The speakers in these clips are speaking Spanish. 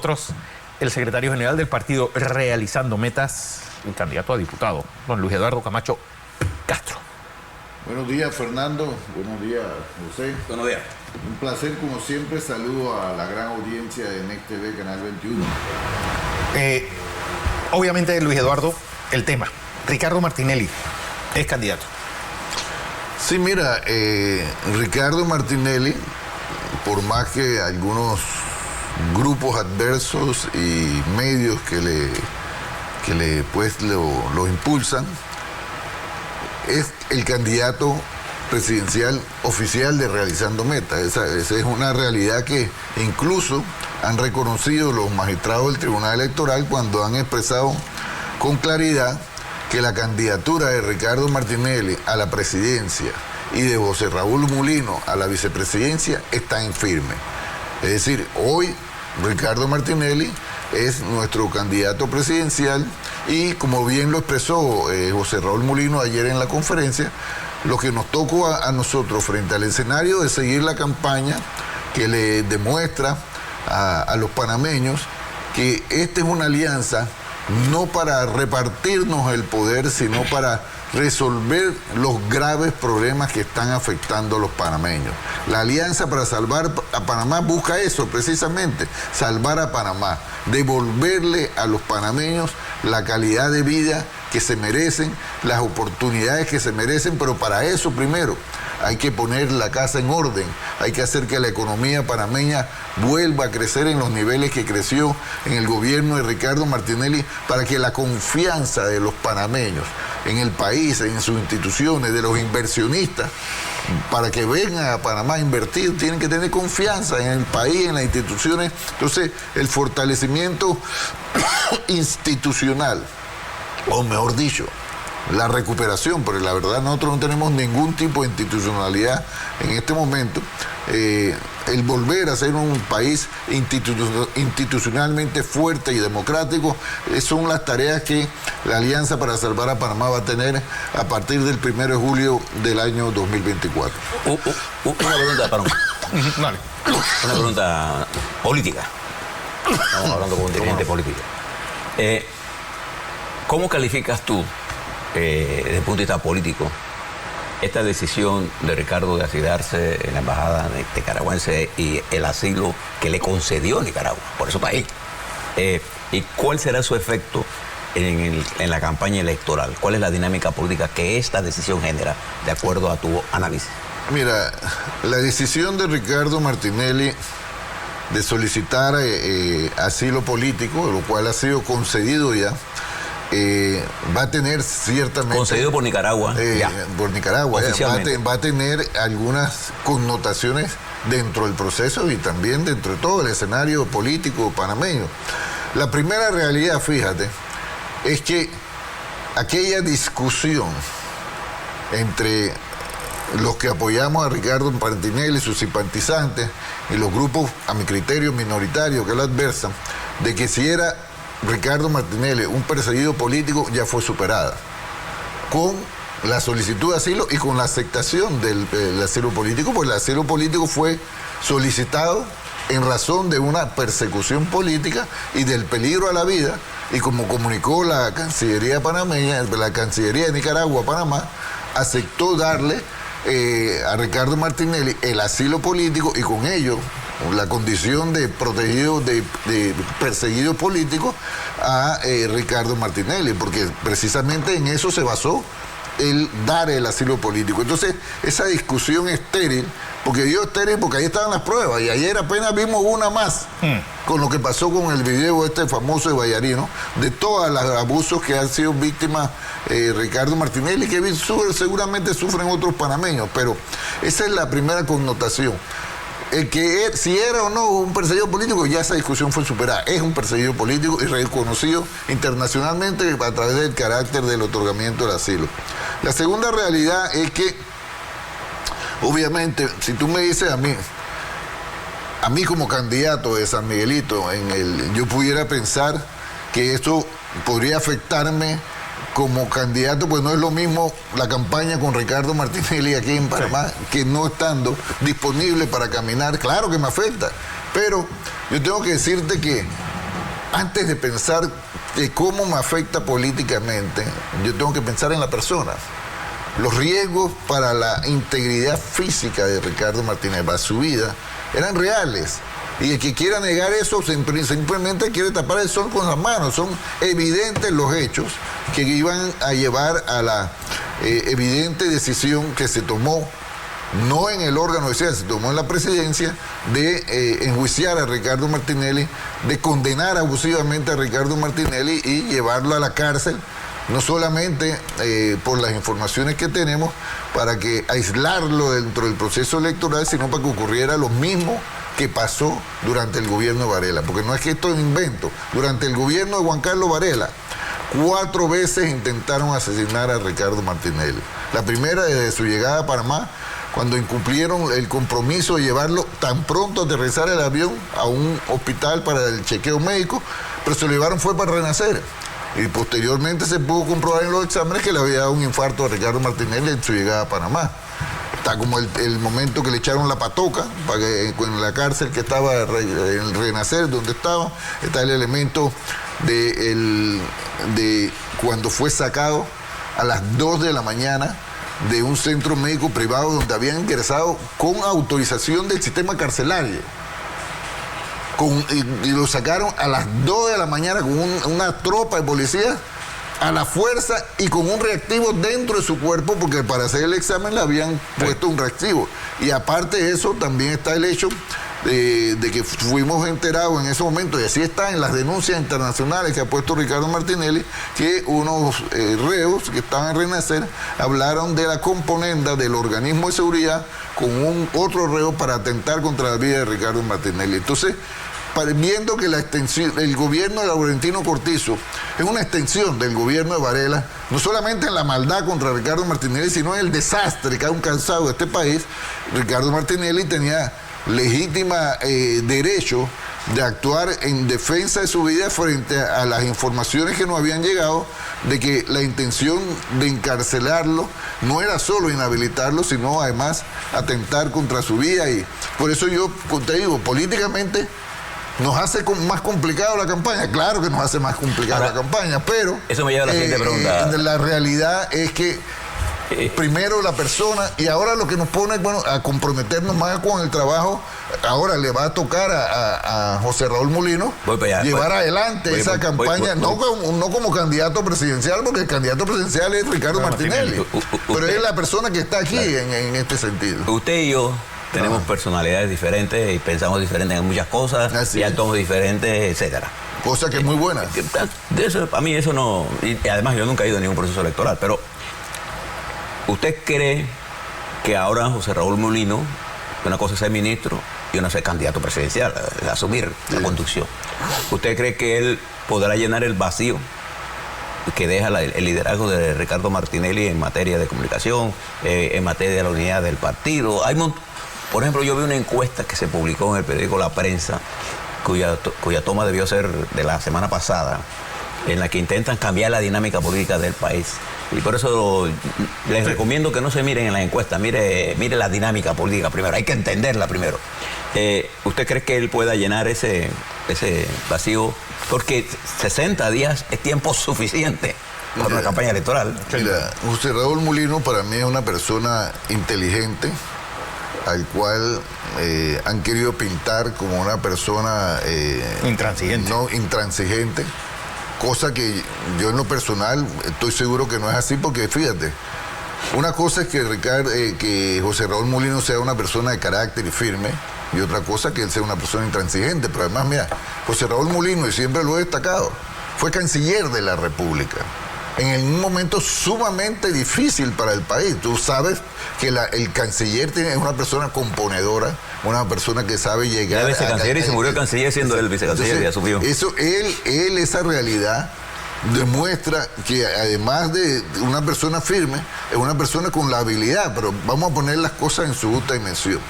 nosotros el secretario general del partido Realizando Metas, el candidato a diputado, don Luis Eduardo Camacho Castro. Buenos días, Fernando. Buenos días, José. Buenos días. Un placer, como siempre. Saludo a la gran audiencia de NEC TV, Canal 21. Obviamente, Luis Eduardo, el tema. Ricardo Martinelli es candidato. Sí, mira, Ricardo Martinelli, por más que algunos grupos adversos y medios que le pues lo impulsan, es el candidato presidencial oficial de Realizando Metas. Esa es una realidad que incluso han reconocido los magistrados del Tribunal Electoral cuando han expresado con claridad que la candidatura de Ricardo Martinelli a la presidencia y de José Raúl Mulino a la vicepresidencia está en firme. Es decir, hoy Ricardo Martinelli es nuestro candidato presidencial y, como bien lo expresó José Raúl Mulino ayer en la conferencia, lo que nos tocó a nosotros frente al escenario es seguir la campaña que le demuestra a los panameños que esta es una alianza no para repartirnos el poder, sino para resolver los graves problemas que están afectando a los panameños. La Alianza para Salvar a Panamá busca eso, precisamente, salvar a Panamá, devolverle a los panameños la calidad de vida que se merecen, las oportunidades que se merecen, pero para eso primero hay que poner la casa en orden, hay que hacer que la economía panameña vuelva a crecer en los niveles que creció en el gobierno de Ricardo Martinelli, para que la confianza de los panameños en el país, en sus instituciones, de los inversionistas, para que vengan a Panamá a invertir, tienen que tener confianza en el país, en las instituciones. Entonces, el fortalecimiento institucional, o mejor dicho, la recuperación, porque la verdad nosotros no tenemos ningún tipo de institucionalidad en este momento. El volver a ser un país institucionalmente fuerte y democrático son las tareas que la Alianza para Salvar a Panamá va a tener a partir del 1 de julio del año 2024. Una pregunta, perdón. Vale. Una pregunta política. Estamos hablando con un dirigente político. ¿Cómo calificas tú, desde el punto de vista político, esta decisión de Ricardo de asilarse en la embajada nicaragüense y el asilo que le concedió Nicaragua por eso país? ¿Y cuál será su efecto en la campaña electoral? ¿Cuál es la dinámica política que esta decisión genera, de acuerdo a tu análisis? Mira, la decisión de Ricardo Martinelli de solicitar asilo político, lo cual ha sido concedido ya, va a tener ciertamente... Concedido por Nicaragua. Por Nicaragua. Oficialmente. Va a tener algunas connotaciones dentro del proceso y también dentro de todo el escenario político panameño. La primera realidad, fíjate, es que aquella discusión entre los que apoyamos a Ricardo Martinelli, sus simpatizantes, y los grupos, a mi criterio, minoritarios que lo adversan, de que si era Ricardo Martinelli un perseguido político, ya fue superada con la solicitud de asilo y con la aceptación del asilo político, porque el asilo político fue solicitado en razón de una persecución política y del peligro a la vida, y como comunicó la Cancillería panameña, la Cancillería de Nicaragua a Panamá, aceptó darle a Ricardo Martinelli el asilo político y con ello la condición de protegido, de perseguido político a Ricardo Martinelli, porque precisamente en eso se basó el dar el asilo político. Entonces, esa discusión estéril, porque digo estéril porque ahí estaban las pruebas, y ayer apenas vimos una más, con lo que pasó con el video este famoso de Vallarino, de todos los abusos que han sido víctimas Ricardo Martinelli, que seguramente sufren otros panameños, pero esa es la primera connotación. El que si era o no un perseguido político, ya esa discusión fue superada. Es un perseguido político y reconocido internacionalmente a través del carácter del otorgamiento del asilo. La segunda realidad es que, obviamente, si tú me dices a mí como candidato de San Miguelito, yo pudiera pensar que esto podría afectarme como candidato, pues no es lo mismo la campaña con Ricardo Martinelli aquí en Panamá, que no estando disponible para caminar. Claro que me afecta, pero yo tengo que decirte que antes de pensar de cómo me afecta políticamente, yo tengo que pensar en la persona. Los riesgos para la integridad física de Ricardo Martinelli, para su vida, eran reales. Y el que quiera negar eso simplemente quiere tapar el sol con las manos. Son evidentes los hechos que iban a llevar a la evidente decisión que se tomó, no en el órgano judicial, se tomó en la presidencia, de enjuiciar a Ricardo Martinelli, de condenar abusivamente a Ricardo Martinelli y llevarlo a la cárcel, no solamente por las informaciones que tenemos, para que aislarlo dentro del proceso electoral, sino para que ocurriera lo mismo que pasó durante el gobierno de Varela. Porque no es que esto es un invento. Durante el gobierno de Juan Carlos Varela, 4 veces intentaron asesinar a Ricardo Martinelli. La primera desde su llegada a Panamá, cuando incumplieron el compromiso de llevarlo tan pronto aterrizar el avión a un hospital para el chequeo médico, pero se lo llevaron fue para Renacer. Y posteriormente se pudo comprobar en los exámenes que le había dado un infarto a Ricardo Martinelli en su llegada a Panamá. Está como el momento que le echaron la patoca para que en la cárcel que estaba en Renacer, donde estaba. Está el elemento de cuando fue sacado a las 2 de la mañana de un centro médico privado donde habían ingresado con autorización del sistema carcelario. Y lo sacaron a las 2 de la mañana con una tropa de policías a la fuerza y con un reactivo dentro de su cuerpo, porque para hacer el examen le habían puesto un reactivo. Y aparte de eso, también está el hecho de que fuimos enterados en ese momento, y así está en las denuncias internacionales que ha puesto Ricardo Martinelli, que unos reos que estaban en Renacer hablaron de la componenda del organismo de seguridad con otro reo para atentar contra la vida de Ricardo Martinelli. Entonces, viendo que el gobierno de Laurentino Cortizo es una extensión del gobierno de Varela, no solamente en la maldad contra Ricardo Martinelli, sino en el desastre que ha causado este país, Ricardo Martinelli tenía legítima derecho de actuar en defensa de su vida frente a las informaciones que nos habían llegado de que la intención de encarcelarlo no era solo inhabilitarlo, sino además atentar contra su vida. Y por eso yo te digo, políticamente nos hace más complicado la campaña. Claro que nos hace más complicada la campaña, pero eso me lleva a la siguiente pregunta. La realidad es que primero la persona, y ahora lo que nos pone, bueno, a comprometernos más con el trabajo. Ahora le va a tocar a José Raúl Mulino llevar adelante esa campaña, no como candidato presidencial, porque el candidato presidencial es Ricardo Martinelli, pero es la persona que está aquí en este sentido. Usted y yo tenemos personalidades diferentes y pensamos diferentes en muchas cosas, y actuamos diferentes, etcétera. Cosa que es muy buena. De eso, a mí eso no... Y además yo nunca he ido a ningún proceso electoral, pero ¿usted cree que ahora José Raúl Mulino, una cosa es ser ministro y una es ser candidato presidencial, asumir la conducción? ¿Usted cree que él podrá llenar el vacío que deja el liderazgo de Ricardo Martinelli en materia de comunicación, en materia de la unidad del partido? Por ejemplo, yo vi una encuesta que se publicó en el periódico La Prensa, cuya toma debió ser de la semana pasada, en la que intentan cambiar la dinámica política del país. Y por eso les recomiendo que no se miren en la encuesta, mire la dinámica política primero, hay que entenderla primero. ¿Usted cree que él pueda llenar ese vacío? Porque 60 días es tiempo suficiente para una campaña electoral. Mira, José Raúl Mulino para mí es una persona inteligente, al cual han querido pintar como una persona intransigente. No intransigente, cosa que yo en lo personal estoy seguro que no es así, porque fíjate, una cosa es que José Raúl Mulino sea una persona de carácter y firme, y otra cosa que él sea una persona intransigente. Pero además, mira, José Raúl Mulino, y siempre lo he destacado, fue canciller de la República en un momento sumamente difícil para el país. Tú sabes que el canciller es una persona componedora, una persona que sabe llegar a vicecanciller, y se murió el canciller siendo el vicecanciller, y asumió. Eso, él esa realidad demuestra que además de una persona firme, es una persona con la habilidad, pero vamos a poner las cosas en su justa dimensión.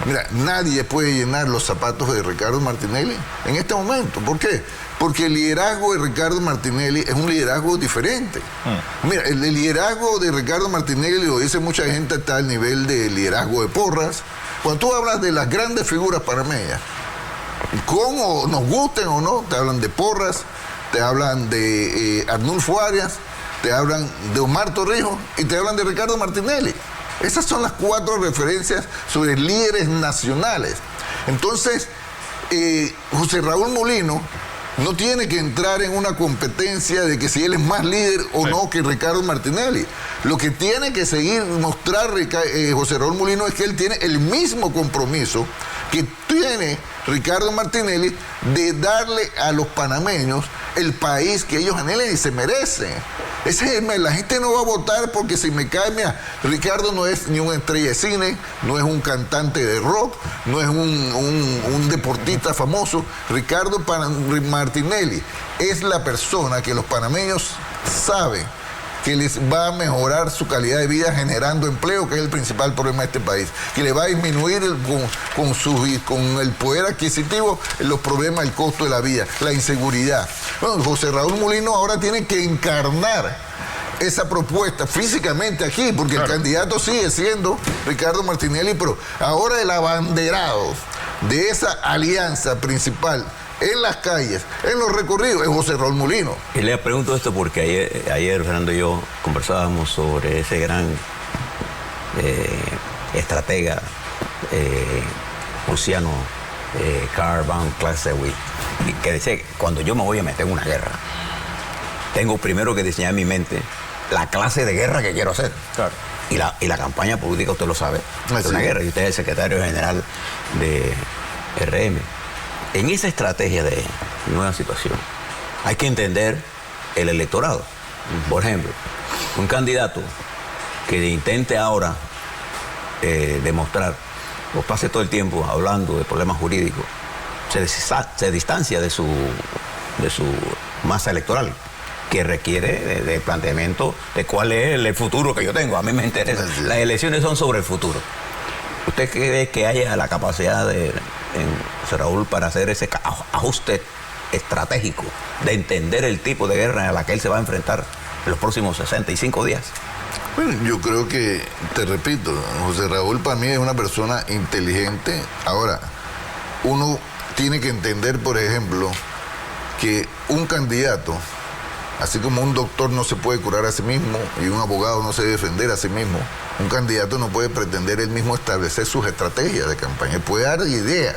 Mira, nadie puede llenar los zapatos de Ricardo Martinelli en este momento. ¿Por qué? Porque el liderazgo de Ricardo Martinelli es un liderazgo diferente. Mira, el liderazgo de Ricardo Martinelli, lo dice mucha gente, está al nivel del liderazgo de Porras. Cuando tú hablas de las grandes figuras panameñas, con o nos gusten o no, te hablan de Porras, te hablan de Arnulfo Arias, te hablan de Omar Torrijos y te hablan de Ricardo Martinelli. Esas son las 4 referencias sobre líderes nacionales. Entonces, José Raúl Mulino no tiene que entrar en una competencia de que si él es más líder o no que Ricardo Martinelli. Lo que tiene que seguir mostrar José Raúl Mulino es que él tiene el mismo compromiso que tiene Ricardo Martinelli de darle a los panameños el país que ellos anhelan y se merecen. La gente no va a votar porque si me cae, mira, Ricardo no es ni una estrella de cine, no es un cantante de rock, no es un deportista famoso. Ricardo Martinelli es la persona que los panameños saben que les va a mejorar su calidad de vida generando empleo, que es el principal problema de este país, que le va a disminuir con el poder adquisitivo los problemas, el costo de la vida, la inseguridad. Bueno, José Raúl Mulino ahora tiene que encarnar esa propuesta físicamente aquí, porque claro, el candidato sigue siendo Ricardo Martinelli, pero ahora el abanderado de esa alianza principal en las calles, en los recorridos, es José Raúl Mulino. Y le pregunto esto porque ayer Fernando y yo conversábamos sobre ese gran estratega prusiano Karl von Clausewitz, que decía que cuando yo me voy a meter en una guerra, tengo primero que diseñar en mi mente la clase de guerra que quiero hacer. Claro. Y la campaña política, usted lo sabe, es una guerra, y usted es el secretario general de RM. En esa estrategia de nueva situación, hay que entender el electorado. Por ejemplo, un candidato que intente ahora demostrar, o pase todo el tiempo hablando de problemas jurídicos, se distancia de su masa electoral, que requiere de planteamiento de cuál es el futuro que yo tengo. A mí me interesa. Las elecciones son sobre el futuro. ¿Usted cree que haya la capacidad en José Raúl para hacer ese ajuste estratégico de entender el tipo de guerra a la que él se va a enfrentar en los próximos 65 días? Bueno, yo creo que, te repito, José Raúl para mí es una persona inteligente. Ahora, uno tiene que entender, por ejemplo, que un candidato, así como un doctor no se puede curar a sí mismo y un abogado no se debe defender a sí mismo, un candidato no puede pretender él mismo establecer sus estrategias de campaña. Él puede dar ideas,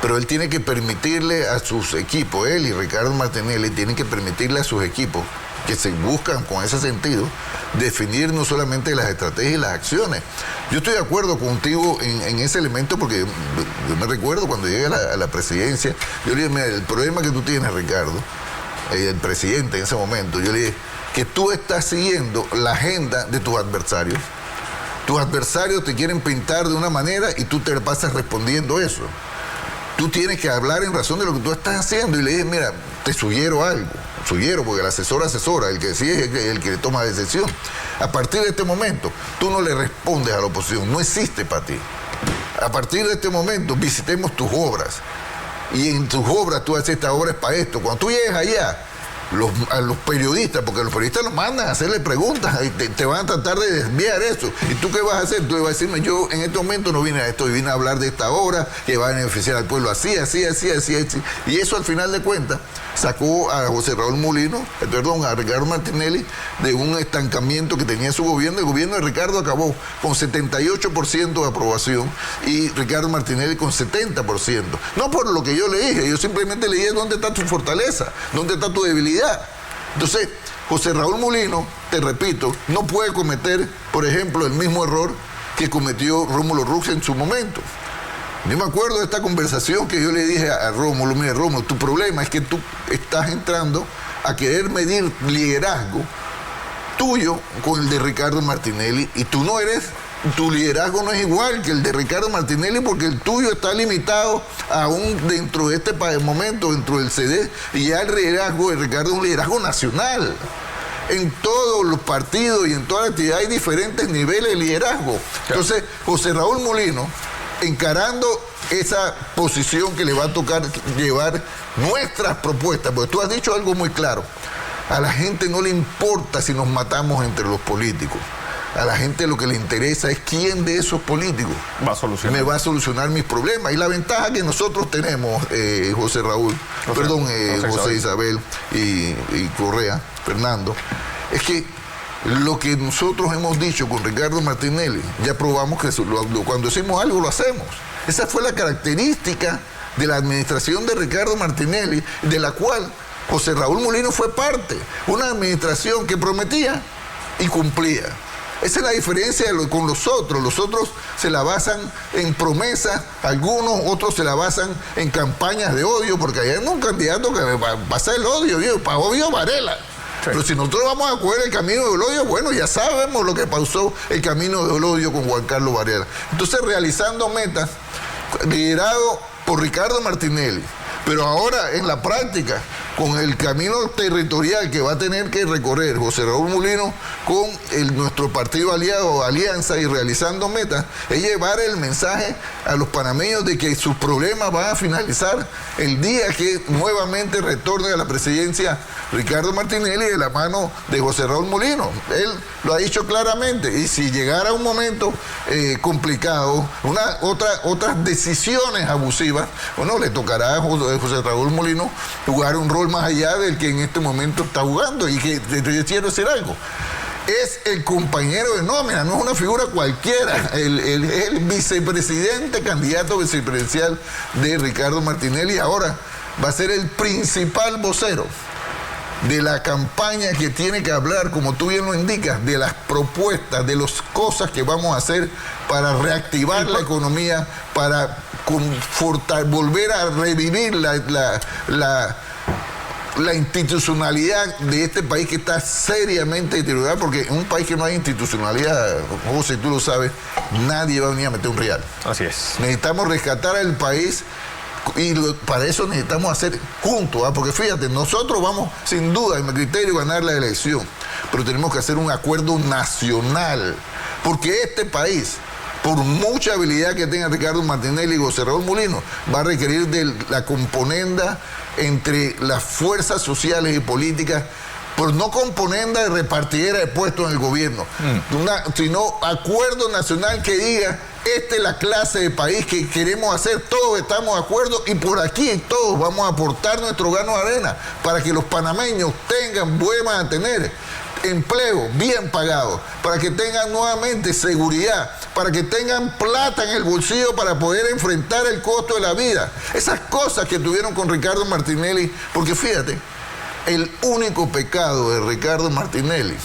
pero él tiene que permitirle a sus equipos, él y Ricardo Martinelli tienen que permitirle a sus equipos que se buscan con ese sentido, definir no solamente las estrategias y las acciones. Yo estoy de acuerdo contigo en ese elemento, porque yo me recuerdo cuando llegué a la presidencia, yo le dije, mira, el problema que tú tienes, Ricardo, el presidente en ese momento, yo le dije, que tú estás siguiendo la agenda de tus adversarios. Tus adversarios te quieren pintar de una manera y tú te le pasas respondiendo eso. Tú tienes que hablar en razón de lo que tú estás haciendo. Y le dije, mira, te sugiero algo. Sugiero, porque el asesor asesora, el que decide es el que toma la decisión. A partir de este momento, tú no le respondes a la oposición, no existe para ti. A partir de este momento, visitemos tus obras. Y en tus obras tú haces, esta obra es para esto. Cuando tú llegues allá, a los periodistas, porque los periodistas los mandan a hacerle preguntas y te van a tratar de desviar eso. ¿Y tú qué vas a hacer? Tú vas a decirme, yo en este momento no vine a esto, vine a hablar de esta obra que va a beneficiar al pueblo así. Y eso al final de cuentas sacó a José Raúl Mulino, a Ricardo Martinelli, de un estancamiento que tenía su gobierno. El gobierno de Ricardo acabó con 78% de aprobación y Ricardo Martinelli con 70%. No por lo que yo le dije, yo simplemente le dije dónde está tu fortaleza, dónde está tu debilidad. Entonces, José Raúl Mulino, te repito, no puede cometer, por ejemplo, el mismo error que cometió Rómulo Rux en su momento. Yo me acuerdo de esta conversación que yo le dije a Rómulo, mira Rómulo, tu problema es que tú estás entrando a querer medir liderazgo tuyo con el de Ricardo Martinelli y tú no eres, tu liderazgo no es igual que el de Ricardo Martinelli porque el tuyo está limitado aún dentro de este momento, dentro del CD, y ya el liderazgo de Ricardo es un liderazgo nacional. En todos los partidos y en toda la actividad hay diferentes niveles de liderazgo. Entonces, José Raúl Mulino, encarando esa posición que le va a tocar llevar nuestras propuestas, porque tú has dicho algo muy claro, a la gente no le importa si nos matamos entre los políticos, a la gente lo que le interesa es quién de esos políticos me va a solucionar mis problemas. Y la ventaja que nosotros tenemos, José Isabel y Correa, Fernando, es que lo que nosotros hemos dicho con Ricardo Martinelli, ya probamos que cuando decimos algo lo hacemos. Esa fue la característica de la administración de Ricardo Martinelli, de la cual José Raúl Mulino fue parte. Una administración que prometía y cumplía. Esa es la diferencia con los otros. Los otros se la basan en promesas, algunos otros se la basan en campañas de odio, porque hay un candidato que va a pasar el odio, para odio Varela. Sí. Pero si nosotros vamos a coger el camino del odio, bueno, ya sabemos lo que pasó el camino del odio con Juan Carlos Varela. Entonces, realizando metas, liderado por Ricardo Martinelli, pero ahora en la práctica, con el camino territorial que va a tener que recorrer José Raúl Mulino con nuestro partido aliado, Alianza, y realizando metas, es llevar el mensaje a los panameños de que sus problemas van a finalizar el día que nuevamente retorne a la presidencia Ricardo Martinelli de la mano de José Raúl Mulino. Él lo ha dicho claramente, y si llegara un momento complicado, otras decisiones abusivas, bueno, le tocará a José Raúl Mulino jugar un rol más allá del que en este momento está jugando. Y que te quiero decir algo, es el compañero de nómina, no es una figura cualquiera, el vicepresidente, candidato vicepresidencial de Ricardo Martinelli, ahora va a ser el principal vocero de la campaña que tiene que hablar, como tú bien lo indicas, de las propuestas, de las cosas que vamos a hacer para reactivar la economía, para volver a revivir la institucionalidad de este país que está seriamente deteriorada, porque en un país que no hay institucionalidad, José, tú lo sabes, nadie va a venir a meter un real. Así es. Necesitamos rescatar al país y para eso necesitamos hacer juntos, porque fíjate, nosotros vamos sin duda, en mi criterio, a ganar la elección, pero tenemos que hacer un acuerdo nacional, porque este país, por mucha habilidad que tenga Ricardo Martinelli y José Raúl Mulino, va a requerir de la componenda entre las fuerzas sociales y políticas, pero no componenda de repartidera de puestos en el gobierno, sino acuerdo nacional que diga: esta es la clase de país que queremos hacer, todos estamos de acuerdo y por aquí todos vamos a aportar nuestro grano de arena para que los panameños vuelvan a tener empleo bien pagado, para que tengan nuevamente seguridad, para que tengan plata en el bolsillo para poder enfrentar el costo de la vida. Esas cosas que tuvieron con Ricardo Martinelli, porque fíjate, el único pecado de Ricardo Martinelli,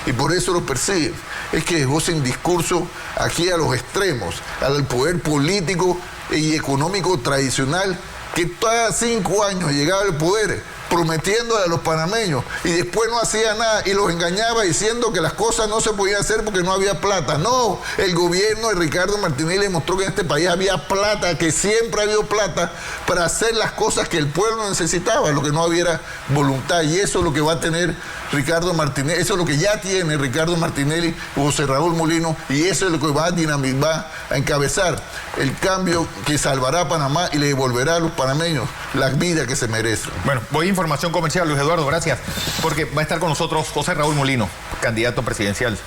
y por eso lo persigue, es que dejó sin discurso aquí a los extremos, al poder político y económico tradicional, que cada 5 años llegaba al poder prometiéndole a los panameños y después no hacía nada y los engañaba diciendo que las cosas no se podían hacer porque no había plata. No, el gobierno de Ricardo Martinelli demostró que en este país había plata, que siempre ha habido plata para hacer las cosas que el pueblo necesitaba, lo que no había voluntad, y eso es lo que va a tener Ricardo Martinelli, eso es lo que ya tiene Ricardo Martinelli, José Raúl Mulino, y eso es lo que va a encabezar el cambio que salvará a Panamá y le devolverá a los panameños la vida que se merecen. Bueno, voy a información comercial, Luis Eduardo, gracias, porque va a estar con nosotros José Raúl Mulino, candidato presidencial,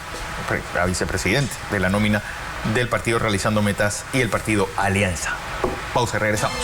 a vicepresidente de la nómina del partido Realizando Metas y el partido Alianza. Pausa, regresamos.